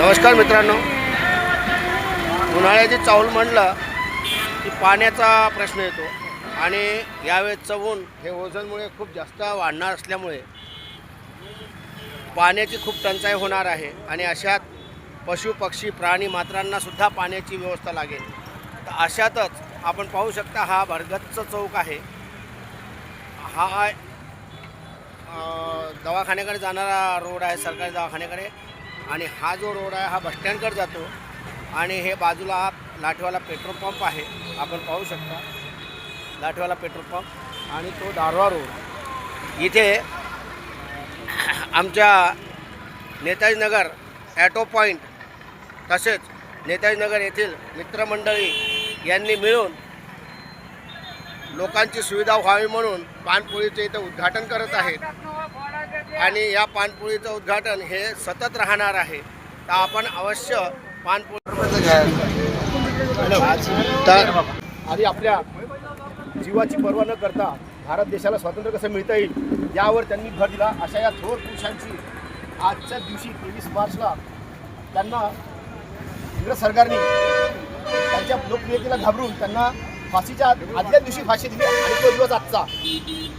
नमस्कार मित्रांनो, उन्हाळ्याची चाहूल म्हणलं की पाण्याचा प्रश्न येतो आणि यावेळेचं ऊन हे ओझोनमुळे खूप जास्त वाढणार असल्यामुळे पाण्याची खूप टंचाई होणार आहे आणि अशात पशु पक्षी प्राणी मात्रांनासुद्धा पाण्याची व्यवस्था लागेल. तर अशातच आपण पाहू शकता हा भरगच्च चौक आहे. हा दवाखान्याकडे जाणारा रोड आहे, सरकारी दवाखान्याकडे. आणि हा जो रोड आहे हा बसस्टँडकडे जातो आणि हे बाजूला लाठीवाला पेट्रोल पंप आहे, आपण पाहू शकता लाठीवाला पेट्रोल पंप. आणि तो दारवा रोड इथे आमच्या नेताजी नगर ॲटो पॉईंट तसेच नेताजी नगर येथील मित्रमंडळी यांनी मिळून लोकांची सुविधा व्हावी म्हणून पानपोळीचं इथं उद्घाटन करत आहेत आणि या पानपोळीचं उद्घाटन हे सतत राहणार आहे. तर आपण अवश्य पानपोळी तर आधी आपल्या जीवाची पर्वा न करता भारत देशाला स्वातंत्र्य कसं मिळता येईल यावर त्यांनी भर दिला. अशा या थोर पुरुषांची आजच्या दिवशी 23 मार्चला त्यांना इंग्रज सरकारने त्यांच्या लोकप्रियतेला घाबरून त्यांना फाशीच्या आदल्या दिवशी फाशी दिली आणि तो दिवस आजचा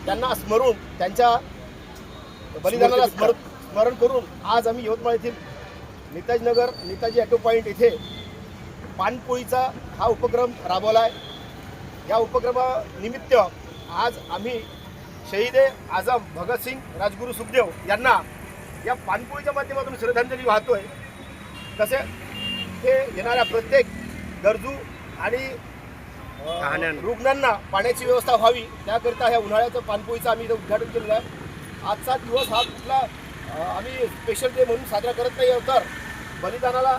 त्यांना स्मरून त्यांच्या बलिदानाला स्मरण करून आज आम्ही यवतमाळ येथील नेताजी नगर नेताजी ॲटो पॉईंट येथे पानपोळीचा हा उपक्रम राबवला आहे. या उपक्रमानिमित्त आज आम्ही शहीद आझम भगतसिंग राजगुरू सुखदेव यांना या पानपोळीच्या माध्यमातून श्रद्धांजली वाहतोय. तसे हे येणाऱ्या प्रत्येक गरजू आणि रुग्णांना पाण्याची व्यवस्था व्हावी त्याकरिता ह्या उन्हाळ्याचं पानपोळीचं आम्ही इथं उद्घाटन केलेलं आहे. आजचा दिवस हा कुठला आम्ही स्पेशल डे म्हणून साजरा करत नाही, तर बलिदानाला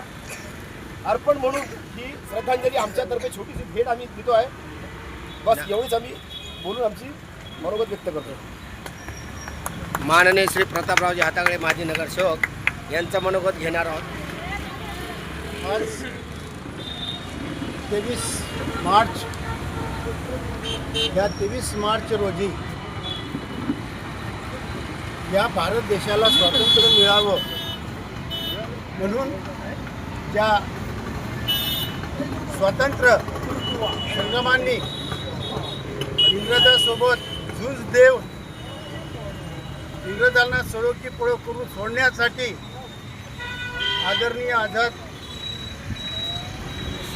अर्पण म्हणून ही श्रद्धांजली आमच्यातर्फे छोटीशी भेट आम्ही देतो आहे. बस एवढीच आम्ही बोलून आमची मनोगत व्यक्त करतो. माननीय श्री प्रतापरावजी हातागळे माजी नगरसेवक यांचं मनोगत घेणार आहोत. आज 23 मार्च या 23 मार्च रोजी या भारत देशाला स्वातंत्र्य मिळावं म्हणून ज्या स्वातंत्र्य संग्रामांनी इंग्रजांसोबत झुंज देऊन इंग्रजांना सळोकी पळो करून सोडण्यासाठी आदरणीय आझाद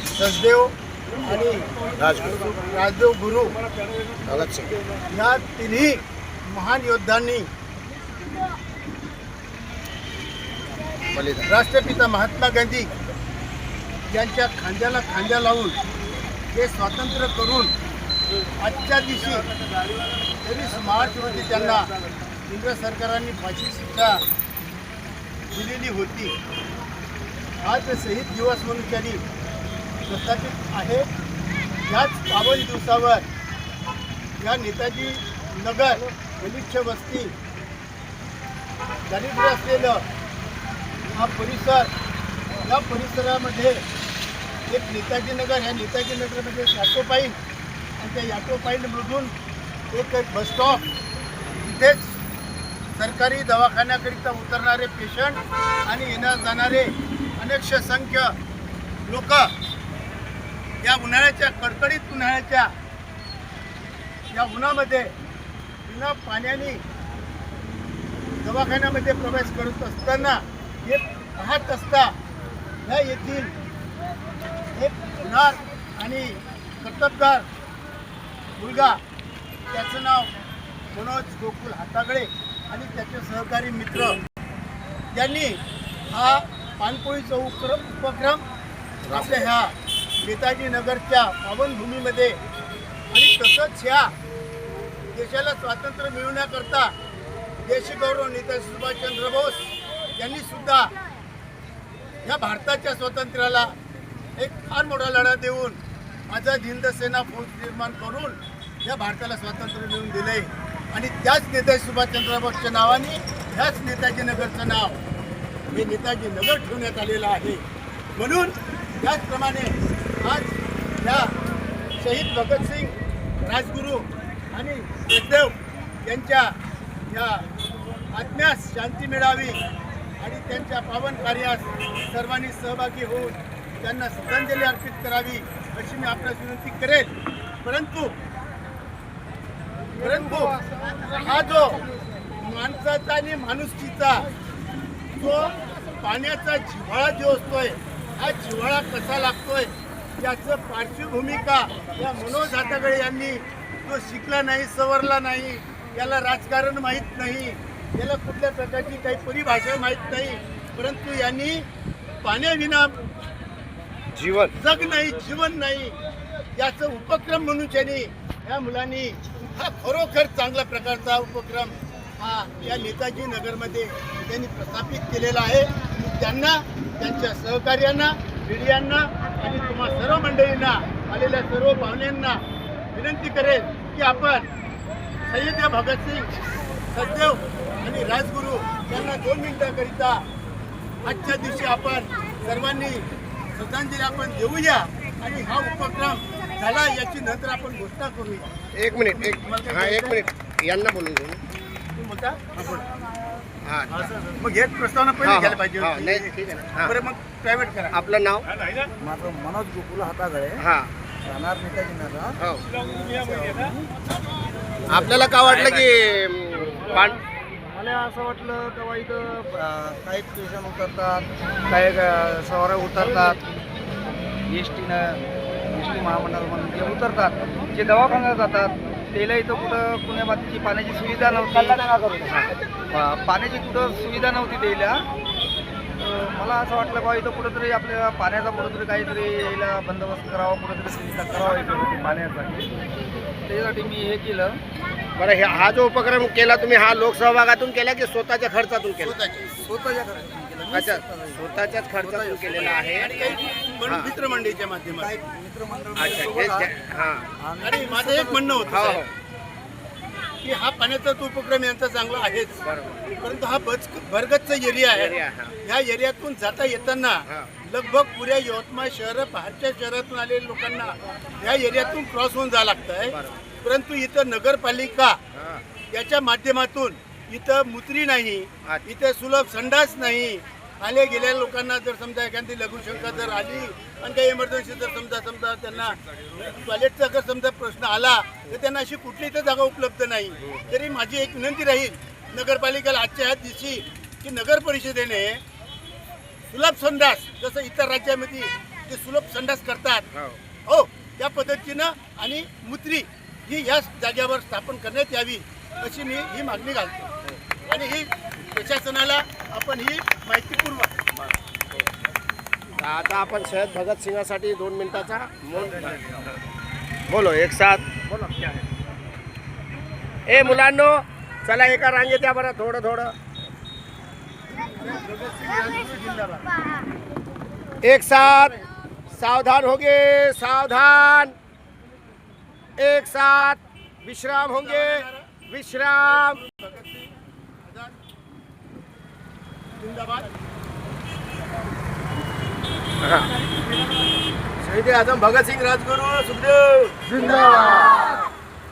सचदेव आणि राजदेव गुरु या तिन्ही महान योद्धांनी राष्ट्रपिता महात्मा गांधी यांच्या खांद्याला खांद्या लावून ते स्वातंत्र्य करून आजच्या दिवशी 23 मार्च रोजी त्यांना इंग्रज सरकारांनी फाशी शिक्षा दिलेली होती. आज शहीद दिवस म्हणून त्यांनी प्रस्थापित आहे. याच पावन दिवसावर या नेताजी नगर गलिच्छ वस्ती दारिद्र्य असलेलं हा परिसर, या परिसरामध्ये एक नेताजी नगर, ह्या नेताजी नगरमध्ये ॲटो पॉईंट आणि त्या ॲटो पॉईंटमधून एक बसस्टॉप, इथेच सरकारी दवाखान्याकरिता उतरणारे पेशंट आणि येणार जाणारे अनेकशे संख्य लोक या उन्हाळ्याच्या कडकडीत उन्हाळ्याच्या या उन्हामध्ये बिना पाण्याने दवाखान्यामध्ये प्रवेश करत असताना हे पाहत असता या येथील एक होणार आणि कर्तबगार मुलगा, त्याचं नाव मनोज गोकुल हातागळे आणि त्याचे सहकारी मित्र यांनी हा पानपोळीचा उपक्रम आपल्या ह्या नेताजी नगरच्या पावनभूमीमध्ये आणि तसंच ह्या देशाला स्वातंत्र्य मिळवण्याकरता देशगौरव नेता सुभाषचंद्र बोस यांनी सुद्धा या भारताच्या स्वातंत्र्याला एक फार मोठा लढा देऊन आझाद हिंद सेना फौज निर्माण करून या भारताला स्वातंत्र्य मिळवून दिले. आणि त्याच नेताजी सुभाषचंद्र बोसच्या नावाने ह्याच नेताजी नगरचं नाव हे नेताजी नगर ठेवण्यात आलेलं आहे. म्हणून त्याचप्रमाणे आज या शहीद भगतसिंग राजगुरू आणि सुखदेव यांच्या या आत्म्यास शांती मिळावी आणि त्यांच्या पावन कार्यास सर्वांनी सहभागी होऊन त्यांना श्रद्धांजली अर्पित करावी अशी मी आपल्यास विनंती करेन. परंतु हा जो माणसाचा आणि माणुसकीचा जो पाण्याचा जिव्हाळा जो असतोय, हा जिव्हाळा कसा लागतोय याचं पार्श्वभूमिका या मनोज हातागळे यांनी, जो शिकला नाही, सवरला नाही, याला राजकारण माहीत नाही, याला कुठल्या प्रकारची काही परिभाषा माहीत नाही, परंतु यांनी पाण्याविना जग नाही, जीवन नाही याचं उपक्रम म्हणून त्यांनी, या मुलांनी हा खरोखर चांगला प्रकारचा उपक्रम हा या नेताजी नगरमध्ये त्यांनी प्रस्थापित केलेला आहे. त्यांना, त्यांच्या सहकार्यांना, मीडियांना आणि तुम्हा सर्व मंडळींना, आलेल्या सर्व पाहुण्यांना विनंती करेल की आपण सय्यद भगतसिंग, सचदेव आणि राजगुरू यांना 2 मिनिटाकरिता आजच्या दिवशी आपण सर्वांनी श्रद्धांजली आपण देऊया आणि हा उपक्रम झाला याची नंतर आपण घोषणा करूया. एक मिनिट यांना बोलून घेऊ. तुम्ही बोलता? हां, मग हेच प्रस्तावना पहिले घ्यायला पाहिजे हां, होती. नाही, ठीक आहे ना. बरं, मग प्रायव्हेट करा. आपलं नाव? माझं मनोज गोकुल हातागळे, हां, राहणार नेताजी नगर. हो. आपल्याला काय वाटलं की मला असं वाटलं तेव्हा इथं काही स्टेशन उतरतात, काही सवाऱ्या उतरतात, एस टी महामंडळामधून जे उतरतात, जे दवाखान्यात जातात, त्याला इथं कुठं पुण्याबादची पाण्याची सुविधा नव्हती, पाण्याची कुठं सुविधा नव्हती द्यायला. मला असं वाटलं बा इथं कुठंतरी आपल्याला पाण्याचा कुठंतरी काहीतरी यायला बंदोबस्त करावा, कुठंतरी सुविधा करावा इथं पाण्यासाठी. त्याच्यासाठी मी हे केलं. बरं, हा जो उपक्रम केला तुम्ही, हा लोकसहभागातून केला की स्वतःच्या खर्चातून केला? स्वतःच्या खर्चातून केलं. अच्छा, स्वतःच्याच खर्चातून केलेला आहे. आणि काही मित्रमंडळीच्या माध्यमातून. अच्छा, हां. आणि माझं एक म्हणणं हो, होतं हो. की हा पाण्याचा तो उपक्रम यांचा चांगला आहेच, बरोबर. परंतु हा भरगतचा एरिया आहे. एरिया, हां. ह्या एरियातून जाता येताना हां. लगभग पुऱ्या यवतमाळ शहर, बाहेरच्या शहरातून आलेल्या लोकांना ह्या एरियातून क्रॉस होऊन जावं लागतं आहे. परंतु इथं नगरपालिका हां. याच्या माध्यमातून इथं मुत्री नाही, अच्छा. इथं सुलभ संडास नाही. आले गेलेल्या लोकांना जर समजा एखादी लघुशंका जर आली आणि काही इमर्जन्सी जर समजा त्यांना टॉयलेटचा जर समजा प्रश्न आला तर त्यांना अशी कुठली इथं जागा उपलब्ध नाही. तरी माझी एक विनंती राहील नगरपालिकेला आजच्या ह्या दिवशी की नगर परिषदेने सुलभ संडास, जसं इतर राज्यामध्ये ते सुलभ संडास करतात, हो त्या पद्धतीनं आणि मुत्री ही या जागेवर स्थापन करण्यात यावी अशी मी ही मागणी घालतो. आणि ही प्रशासनाला आपण ही माहिती पुरवा. आता आपण शहीद भगतसिंगासाठी 2 मिनिटाचा मौन बोलो. एक साथ बोलो. ए मुलांनो, चला एका रांगेत या बरं, थोडं. एक साथ सावधान होंगे, सावधान. एक साथ विश्राम होंगे, विश्राम. जिंदाबाद. शहीद आजम भगतसिंग राजगुरू सुखदेव जिंदाबाद.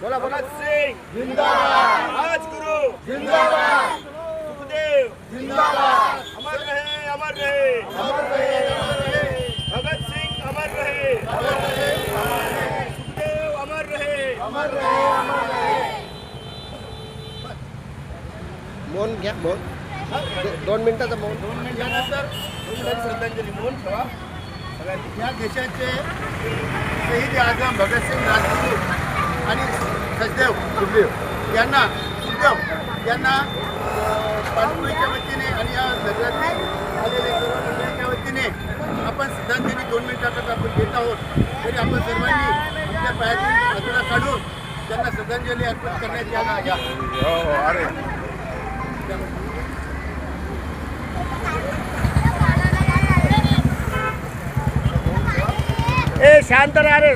बोला भगतसिंग जिंदाबाद, राजगुरू जिंदाबाद, सुखदेव जिंदाबाद. अमर रहे, अमर रहे, अमर रहे, अमर रहे. भगतसिंग अमर रहे, अमर रहे, अमर रहे. सुखदेव अमर रहे, अमर रहे, अमर रहे. मौन घ्या, मौन. 2 मिनिटाचं मौन. 2 मिनिटानंतर श्रद्धांजली मौन ठेवा. या देशाचे शहीद आजम भगतसिंग राजगुरू आणि सुखदेव यांना पाणपुरीच्या वतीने आणि या नगरातील आलेल्या सर्व मंडळीच्या वतीने आपण श्रद्धांजली 2 मिनिटाकरता आपण देत आहोत. तरी आपण सर्वांनी आपल्या पायातून बाजूला काढून त्यांना श्रद्धांजली अर्पित करण्यात यावी. ए शांत रहा रे.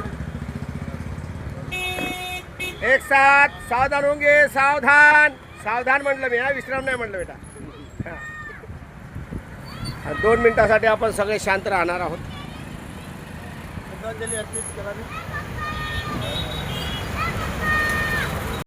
एक साथ सावधान होंगे, सावधान म्हटलं मी, हा विश्राम नाही म्हटलं बेटा. 2 मिनिटासाठी आपण सगळे शांत राहणार आहोत. श्रद्धांजली अर्पित करावी.